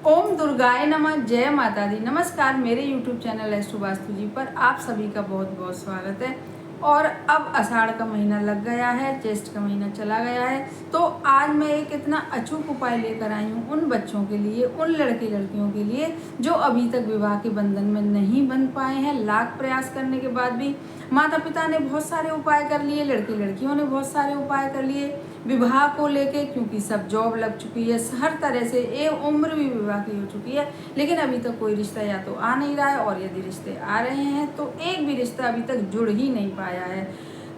ओम दुर्गाय नमः। जय माता दी। नमस्कार, मेरे YouTube चैनल एस्ट्रो वास्तु जी पर आप सभी का बहुत बहुत स्वागत है। और अब आषाढ़ का महीना लग गया है, ज्येष्ठ का महीना चला गया है। तो आज मैं एक इतना अचूक उपाय लेकर आई हूँ उन बच्चों के लिए, उन लड़के लड़कियों के लिए जो अभी तक विवाह के बंधन में नहीं बन पाए हैं। लाख प्रयास करने के बाद भी माता पिता ने बहुत सारे उपाय कर लिए, लड़के लड़कियों ने बहुत सारे उपाय कर लिए विवाह को लेके, क्योंकि सब जॉब लग चुकी है, हर तरह से उम्र भी विवाह की हो चुकी है, लेकिन अभी तक कोई रिश्ता या तो आ नहीं रहा है, और यदि रिश्ते आ रहे हैं तो एक भी रिश्ता अभी तक जुड़ ही नहीं पाया है।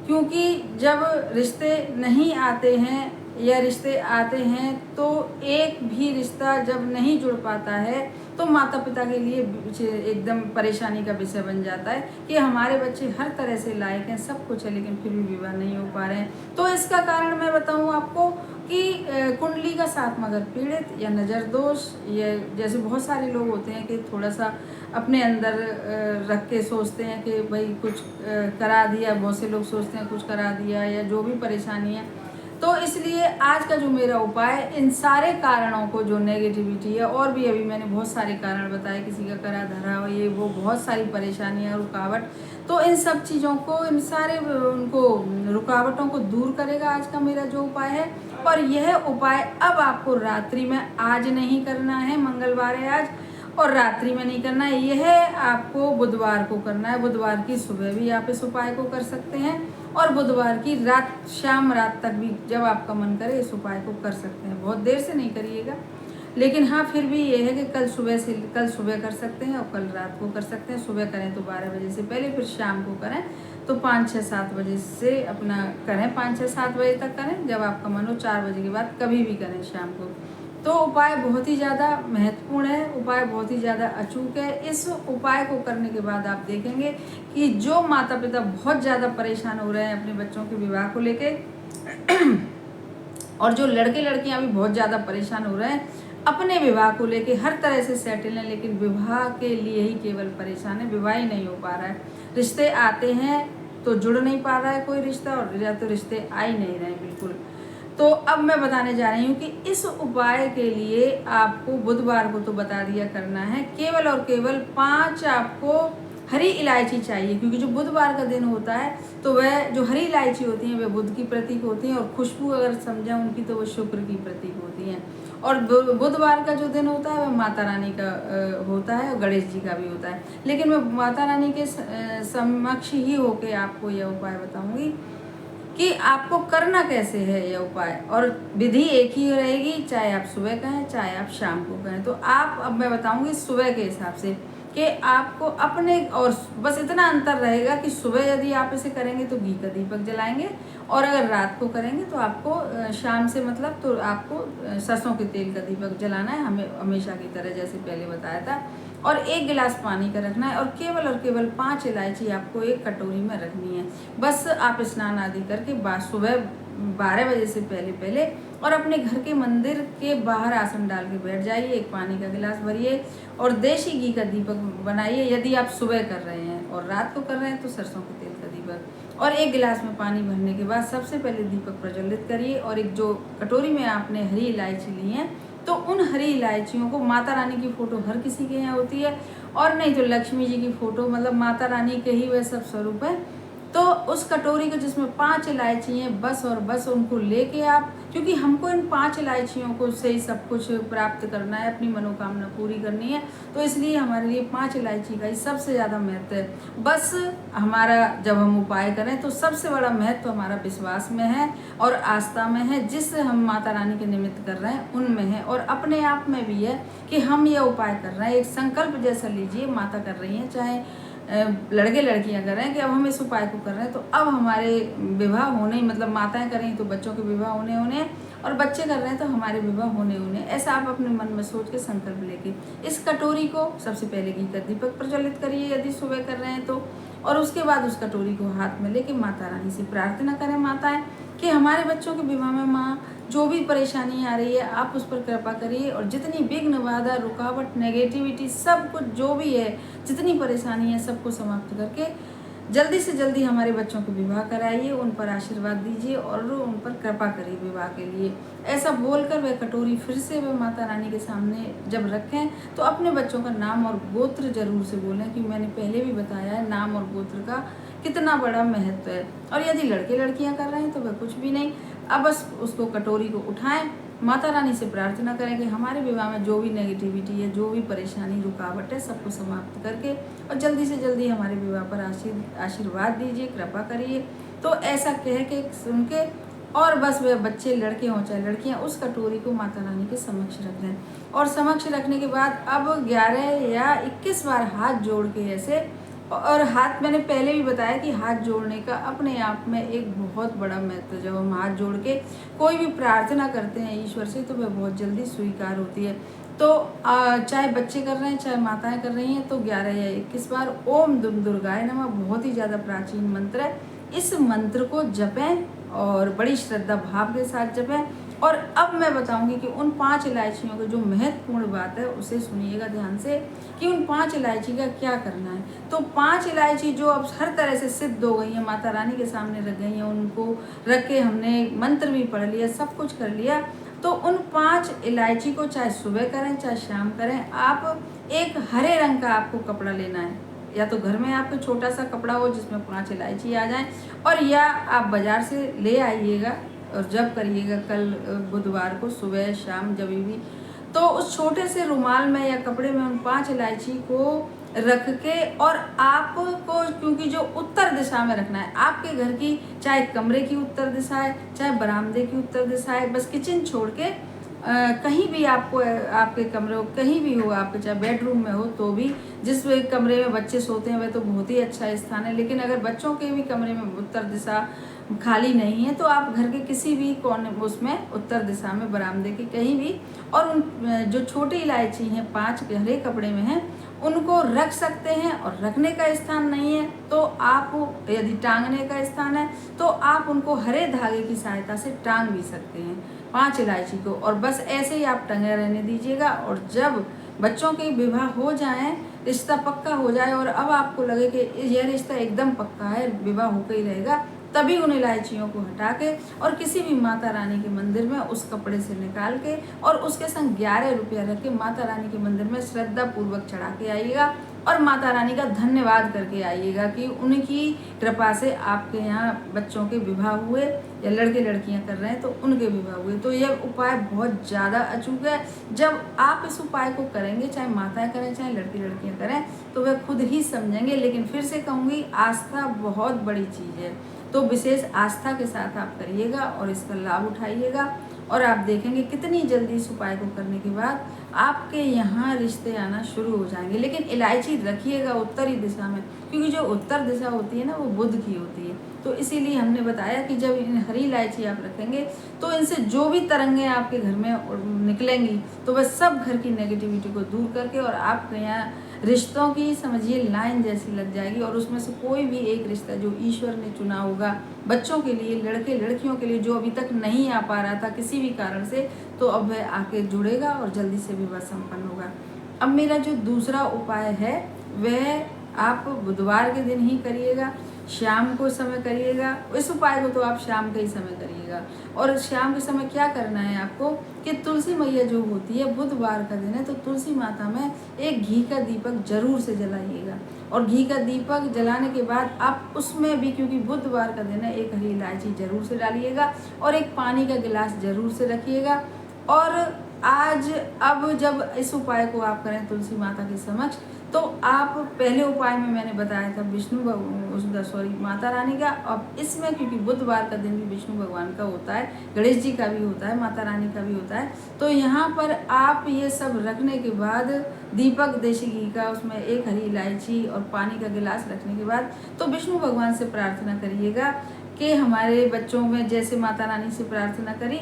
क्योंकि जब रिश्ते नहीं आते हैं या रिश्ते आते हैं तो एक भी रिश्ता जब नहीं जुड़ पाता है तो माता पिता के लिए एकदम परेशानी का विषय बन जाता है कि हमारे बच्चे हर तरह से लायक हैं, सब कुछ है, लेकिन फिर भी विवाह नहीं हो पा रहे हैं। तो इसका कारण मैं बताऊं आपको कि कुंडली का सातवां घर पीड़ित या नज़र दोष, ये जैसे बहुत सारे लोग होते हैं कि थोड़ा सा अपने अंदर रख के सोचते हैं कि भाई कुछ करा दिया, बहुत से लोग सोचते हैं कुछ करा दिया, या जो भी परेशानी है। तो इसलिए आज का जो मेरा उपाय इन सारे कारणों को, जो नेगेटिविटी है, और भी अभी मैंने बहुत सारे कारण बताए, किसी का करा धरा हो, ये वो बहुत सारी परेशानियां, रुकावट, तो इन सब चीज़ों को, इन सारे उनको रुकावटों को दूर करेगा आज का मेरा जो उपाय है। और यह उपाय अब आपको रात्रि में आज नहीं करना है, मंगलवार है आज, और रात्रि में नहीं करना है, यह आपको बुधवार को करना है। बुधवार की सुबह भी आप इस उपाय को कर सकते हैं, और बुधवार की रात, शाम रात तक भी जब आपका मन करे इस उपाय को कर सकते हैं। बहुत देर से नहीं करिएगा, लेकिन हाँ फिर भी ये है कि कल सुबह कर सकते हैं और कल रात को कर सकते हैं। सुबह करें तो 12 बजे से पहले, फिर शाम को करें तो 5, 6, 7 बजे से अपना करें, 5, 6, 7 बजे तक करें, जब आपका मन हो। 4 बजे के बाद कभी भी करें शाम को। तो उपाय बहुत ही ज़्यादा महत्वपूर्ण है, उपाय बहुत ही ज़्यादा अचूक है। इस उपाय को करने के बाद आप देखेंगे कि जो माता पिता बहुत ज़्यादा परेशान हो रहे हैं अपने बच्चों के विवाह को लेके और जो लड़के लड़कियां भी बहुत ज़्यादा परेशान हो रहे हैं अपने विवाह को लेके, हर तरह से सेटल हैं, लेकिन विवाह के लिए ही केवल परेशान है, विवाह ही नहीं हो पा रहा है। रिश्ते आते हैं तो जुड़ नहीं पा रहा है कोई रिश्ता, और या तो रिश्ते आ ही नहीं रहे बिल्कुल। तो अब मैं बताने जा रही हूँ कि इस उपाय के लिए आपको बुधवार को तो बता दिया करना है, केवल और केवल 5 आपको हरी इलायची चाहिए, क्योंकि जो बुधवार का दिन होता है तो वह जो हरी इलायची होती हैं वह बुध की प्रतीक होती हैं, और खुशबू अगर समझें उनकी तो वो शुक्र की प्रतीक होती हैं। और बुधवार का जो दिन होता है वह माता रानी का होता है, और गणेश जी का भी होता है। लेकिन मैं माता रानी के समक्ष ही होके आपको यह उपाय बताऊंगी कि आपको करना कैसे है यह उपाय, और विधि एक ही रहेगी, चाहे आप सुबह कहें चाहे आप शाम को कहें। तो आप, अब मैं बताऊंगी सुबह के हिसाब से कि आपको अपने, और बस इतना अंतर रहेगा कि सुबह यदि आप इसे करेंगे तो घी का दीपक जलाएंगे, और अगर रात को करेंगे तो आपको शाम से मतलब तो आपको सरसों के तेल का दीपक जलाना है, हमें हमेशा की तरह जैसे पहले बताया था। और 1 गिलास पानी का रखना है, और केवल 5 इलायची आपको एक कटोरी में रखनी है। बस आप स्नान आदि करके सुबह 12 बजे से पहले पहले और अपने घर के मंदिर के बाहर आसन डाल के बैठ जाइए, एक पानी का गिलास भरिए और देशी घी का दीपक बनाइए, यदि आप सुबह कर रहे हैं, और रात को कर रहे हैं तो सरसों के तेल का दीपक। और 1 गिलास में पानी भरने के बाद सबसे पहले दीपक प्रज्वलित करिए, और एक जो कटोरी में आपने हरी इलायची ली है तो उन हरी इलायचियों को, माता रानी की फोटो हर किसी के यहाँ होती है, और नहीं तो लक्ष्मी जी की फोटो, मतलब माता रानी के ही वह सब स्वरूप है। तो उस कटोरी को जिसमें 5 इलायची हैं, बस और बस उनको लेके आप, क्योंकि हमको इन 5 इलायचियों को से ही सब कुछ प्राप्त करना है, अपनी मनोकामना पूरी करनी है, तो इसलिए हमारे लिए 5 इलायची का ही सबसे ज़्यादा महत्व है। बस हमारा जब हम उपाय करें तो सबसे बड़ा महत्व हमारा विश्वास में है और आस्था में है, जिससे हम माता रानी के निमित्त कर रहे हैं उनमें है, और अपने आप में भी है कि हम ये उपाय कर रहे हैं। एक संकल्प जैसा लीजिए, माता कर रही हैं, चाहे लड़के लड़कियां कर रहे हैं कि अब हम इस उपाय को कर रहे हैं तो अब हमारे विवाह होने, मतलब माताएं कर रही हैं तो बच्चों के विवाह होने हैं, और बच्चे कर रहे हैं तो हमारे विवाह होने ऐसा आप अपने मन में सोच के संकल्प लेके इस कटोरी को सबसे पहले घी का दीपक प्रज्वलित करिए यदि सुबह कर रहे हैं तो, और उसके बाद उस कटोरी को हाथ में लेके माता रानी से प्रार्थना करें, माताएं, कि हमारे बच्चों के विवाह में माँ जो भी परेशानी आ रही है आप उस पर कृपा करिए, और जितनी विघ्न बाधा रुकावट नेगेटिविटी सब कुछ जो भी है, जितनी परेशानी है सबको समाप्त करके जल्दी से जल्दी हमारे बच्चों को विवाह कराइए, उन पर आशीर्वाद दीजिए और उन पर कृपा करिए विवाह के लिए। ऐसा बोलकर वह कटोरी फिर से वह माता रानी के सामने जब रखें तो अपने बच्चों का नाम और गोत्र जरूर से बोलें, कि मैंने पहले भी बताया है नाम और गोत्र का कितना बड़ा महत्व है। और यदि लड़के लड़कियां कर रहे हैं तो वह कुछ भी नहीं, अब बस उसको कटोरी को उठाएं, माता रानी से प्रार्थना करें कि हमारे विवाह में जो भी नेगेटिविटी है, जो भी परेशानी रुकावट है, सबको समाप्त करके और जल्दी से जल्दी हमारे विवाह पर आशीर्वाद दीजिए, कृपा करिए। तो ऐसा कह के सुन के और बस वे बच्चे लड़के हों चाहे लड़कियां, उस कटोरी को माता रानी के समक्ष रख दें। और समक्ष रखने के बाद अब 11 या 21 बार हाथ जोड़ के ऐसे, और हाथ मैंने पहले भी बताया कि हाथ जोड़ने का अपने आप में एक बहुत बड़ा महत्व है। जब हम हाथ जोड़ के कोई भी प्रार्थना करते हैं ईश्वर से तो वह बहुत जल्दी स्वीकार होती है। तो चाहे बच्चे कर रहे हैं चाहे माताएं कर रही हैं, तो 11 या 21 बार ओम दुम दुर्गाय नमः बहुत ही ज़्यादा प्राचीन मंत्र है। इस मंत्र को जपें और बड़ी श्रद्धा भाव के साथ जपें। और अब मैं बताऊंगी कि उन 5 इलायचियों की जो महत्वपूर्ण बात है उसे सुनिएगा ध्यान से, कि उन 5 इलायची का क्या करना है। तो 5 इलायची जो अब हर तरह से सिद्ध हो गई हैं, माता रानी के सामने रख गई हैं, उनको रख के हमने मंत्र भी पढ़ लिया, सब कुछ कर लिया। तो उन 5 इलायची को चाहे सुबह करें चाहे शाम करें, आप एक हरे रंग का आपको कपड़ा लेना है, या तो घर में आपको छोटा सा कपड़ा हो जिसमें 5 इलायची आ जाए, और या आप बाजार से ले आइएगा और जब करिएगा कल बुधवार को सुबह शाम जब भी, तो उस छोटे से रुमाल में या कपड़े में उन 5 इलायची को रख के, और आपको क्योंकि जो उत्तर दिशा में रखना है, आपके घर की चाहे कमरे की उत्तर दिशा है चाहे बरामदे की उत्तर दिशा है, बस किचन छोड़ के कहीं भी आपको आपके कमरे कहीं भी हो, आपके चाहे बेडरूम में हो तो भी, जिस कमरे में बच्चे सोते हैं वह तो बहुत ही अच्छा स्थान है, लेकिन अगर बच्चों के भी कमरे में उत्तर दिशा खाली नहीं है तो आप घर के किसी भी कोने उसमें उत्तर दिशा में बरामदे के कहीं भी, और उन जो छोटी इलायची हैं 5 गहरे कपड़े में हैं उनको रख सकते हैं। और रखने का स्थान नहीं है तो आप, यदि टांगने का स्थान है तो आप उनको हरे धागे की सहायता से टांग भी सकते हैं 5 इलायची को, और बस ऐसे ही आप टंगे रहने दीजिएगा। और जब बच्चों के विवाह हो जाएं, रिश्ता पक्का हो जाए और अब आपको लगे कि यह रिश्ता एकदम पक्का है, विवाह होकर ही रहेगा, तभी उन इलायचियों को हटा के और किसी भी माता रानी के मंदिर में उस कपड़े से निकाल के और उसके संग 11 रुपया रख के माता रानी के मंदिर में श्रद्धा पूर्वक चढ़ा के आइएगा और माता रानी का धन्यवाद करके आइएगा कि उनकी कृपा से आपके यहाँ बच्चों के विवाह हुए, या लड़के लड़कियां कर रहे हैं तो उनके विवाह हुए। तो यह उपाय बहुत ज़्यादा अचूक है। जब आप इस उपाय को करेंगे, चाहे माताएं करें चाहे लड़की लड़कियां करें, तो वह खुद ही समझेंगे। लेकिन फिर से कहूँगी, आस्था बहुत बड़ी चीज़ है, तो विशेष आस्था के साथ आप करिएगा और इसका लाभ उठाइएगा, और आप देखेंगे कितनी जल्दी इस उपाय को करने के बाद आपके यहाँ रिश्ते आना शुरू हो जाएंगे। लेकिन इलायची रखिएगा उत्तरी दिशा में, क्योंकि जो उत्तर दिशा होती है ना वो बुध की होती है। तो इसीलिए हमने बताया कि जब इन हरी इलायची आप रखेंगे तो इनसे जो भी तरंगें आपके घर में निकलेंगी तो वह सब घर की नेगेटिविटी को दूर करके और आपके यहाँ रिश्तों की समझिए लाइन जैसी लग जाएगी। और उसमें से कोई भी एक रिश्ता जो ईश्वर ने चुना होगा बच्चों के लिए, लड़के लड़कियों के लिए, जो अभी तक नहीं आ पा रहा था किसी भी कारण से, तो अब वह आके जुड़ेगा और जल्दी से विवाह संपन्न होगा। अब मेरा जो दूसरा उपाय है वह आप बुधवार के दिन ही करिएगा, शाम को समय करिएगा। इस उपाय को तो आप शाम के ही समय करिएगा। और शाम के समय क्या करना है आपको कि तुलसी मैया जो होती है, बुधवार का दिन है तो तुलसी माता में एक घी का दीपक जरूर से जलाइएगा। और घी का दीपक जलाने के बाद आप उसमें भी, क्योंकि बुधवार का दिन है, एक हरी इलायची जरूर से डालिएगा और एक पानी का गिलास जरूर से रखिएगा। और आज अब जब इस उपाय को आप करें तुलसी माता के समक्ष, तो आप पहले उपाय में मैंने बताया था माता रानी का। अब इसमें क्योंकि बुधवार का दिन भी विष्णु भगवान का होता है, गणेश जी का भी होता है, माता रानी का भी होता है, तो यहाँ पर आप ये सब रखने के बाद दीपक देशी घी का, उसमें एक हरी इलायची और पानी का गिलास रखने के बाद तो विष्णु भगवान से प्रार्थना करिएगा कि हमारे बच्चों में जैसे माता रानी से प्रार्थना करी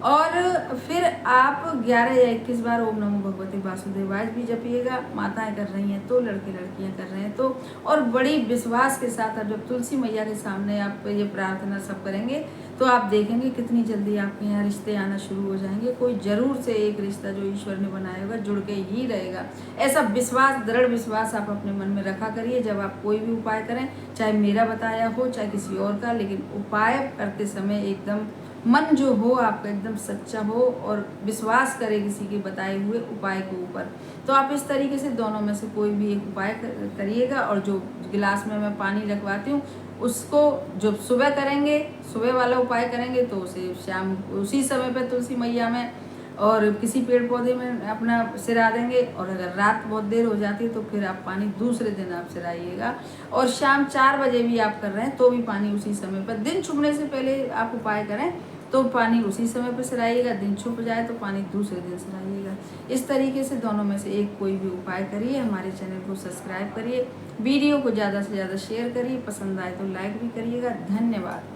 और फिर आप 11 या 21 बार ओम नमो भगवते वासुदेवाय भी जपिएगा। माताएं कर रही हैं तो, लड़के लड़कियां कर रहे हैं तो, और बड़ी विश्वास के साथ आप जब तुलसी मैया के सामने आप ये प्रार्थना सब करेंगे तो आप देखेंगे कितनी जल्दी आपके यहाँ रिश्ते आना शुरू हो जाएंगे। कोई जरूर से एक रिश्ता जो ईश्वर ने बनाया होगा जुड़ के ही रहेगा। ऐसा विश्वास, दृढ़ विश्वास आप अपने मन में रखा करिए जब आप कोई भी उपाय करें, चाहे मेरा बताया हो चाहे किसी और का, लेकिन उपाय करते समय एकदम मन जो हो आपका एकदम सच्चा हो और विश्वास करे किसी के बताए हुए उपाय के ऊपर। तो आप इस तरीके से दोनों में से कोई भी एक उपाय करिएगा। और जो गिलास में मैं पानी रखवाती हूँ उसको जो सुबह करेंगे, सुबह वाला उपाय करेंगे तो उसे शाम उसी समय पे तुलसी मैया में और किसी पेड़ पौधे में अपना सिरा देंगे। और अगर रात बहुत देर हो जाती है तो फिर आप पानी दूसरे दिन आप सिराइएगा। और शाम 4 बजे भी आप कर रहे हैं तो भी पानी उसी समय पर, दिन छुपने से पहले आप उपाय करें तो पानी उसी समय पर सिराइएगा, दिन छुप जाए तो पानी दूसरे दिन सिराइएगा। इस तरीके से दोनों में से एक कोई भी उपाय करिए। हमारे चैनल को सब्सक्राइब करिए, वीडियो को ज़्यादा से ज़्यादा शेयर करिए, पसंद आए तो लाइक भी करिएगा। धन्यवाद।